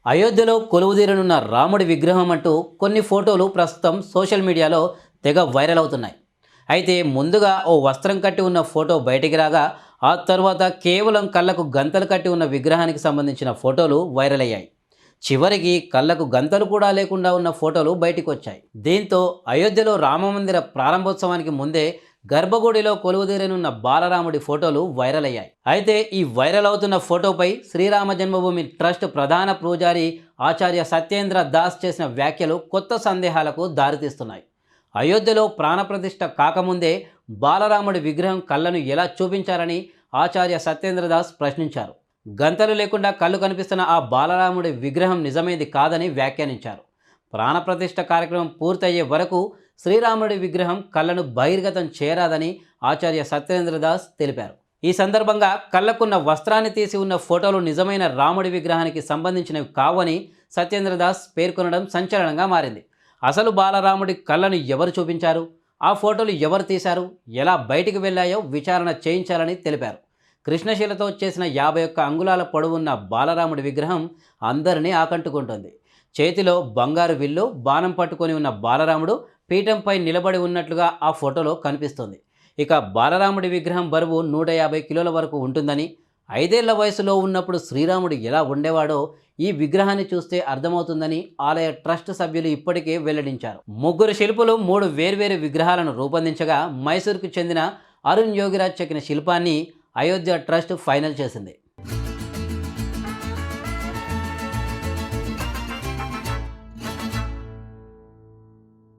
అయోధ్యలో కొలువుదీరనున్న రాముడి విగ్రహం అంటూ కొన్ని ఫోటోలు ప్రస్తుతం సోషల్ మీడియాలో తెగ వైరల్ అవుతున్నాయి. అయితే ముందుగా ఓ వస్త్రం కట్టి ఉన్న ఫోటో బయటికి రాగా ఆ తర్వాత కేవలం కళ్ళకు గంతలు కట్టి ఉన్న విగ్రహానికి సంబంధించిన ఫోటోలు వైరల్ అయ్యాయి. చివరికి కళ్ళకు గంతలు కూడా లేకుండా ఉన్న ఫోటోలు బయటికి వచ్చాయి. దీంతో అయోధ్యలో రామమందిర ప్రారంభోత్సవానికి ముందే గర్భగుడిలో కొలువుదీరనున్న బాలరాముడి ఫోటోలు వైరల్ అయ్యాయి. అయితే ఈ వైరల్ అవుతున్న ఫోటోపై శ్రీరామ జన్మభూమి ట్రస్ట్ ప్రధాన పూజారి ఆచార్య సత్యేంద్ర దాస్ చేసిన వ్యాఖ్యలు కొత్త సందేహాలకు దారితీస్తున్నాయి. అయోధ్యలో ప్రాణప్రతిష్ఠ కాకముందే బాలరాముడి విగ్రహం కళ్ళను ఎలా చూపించారని ఆచార్య సత్యేంద్ర దాస్ ప్రశ్నించారు. గంతలు లేకుండా కళ్ళు కనిపిస్తున్న ఆ బాలరాముడి విగ్రహం నిజమైంది కాదని వ్యాఖ్యానించారు. ప్రాణప్రతిష్ఠ కార్యక్రమం పూర్తయ్యే వరకు శ్రీరాముడి విగ్రహం కళ్ళను బహిర్గతం చేయరాదని ఆచార్య సత్యేంద్రదాస్ తెలిపారు. ఈ సందర్భంగా కళ్ళకున్న వస్త్రాన్ని తీసి ఉన్న ఫోటోలు నిజమైన రాముడి విగ్రహానికి సంబంధించినవి కావని సత్యేంద్రదాస్ పేర్కొనడం సంచలనంగా మారింది. అసలు బాలరాముడి కళ్ళను ఎవరు చూపించారు, ఆ ఫోటోలు ఎవరు తీశారు, ఎలా బయటికి వెళ్ళాయో విచారణ చేయించాలని తెలిపారు. కృష్ణశిలతో చేసిన 51 అంగుళాల పొడవున్న బాలరాముడి విగ్రహం అందరినీ ఆకట్టుకుంటుంది. చేతిలో బంగారు విల్లు, బాణం పట్టుకొని ఉన్న బాలరాముడు పీఠంపై నిలబడి ఉన్నట్లుగా ఆ ఫోటోలో కనిపిస్తుంది. ఇక బాలరాముడి విగ్రహం బరువు 150 కిలోల వరకు ఉంటుందని, 5 ఏళ్ల వయసులో ఉన్నప్పుడు శ్రీరాముడు ఎలా ఉండేవాడో ఈ విగ్రహాన్ని చూస్తే అర్థమవుతుందని ఆలయ ట్రస్ట్ సభ్యులు ఇప్పటికే వెల్లడించారు. ముగ్గురు శిల్పులు 3 వేర్వేరు విగ్రహాలను రూపొందించగా మైసూర్కు చెందిన అరుణ్ యోగిరాజ్ చెక్కిన శిల్పాన్ని అయోధ్య ట్రస్ట్ ఫైనల్ చేసింది.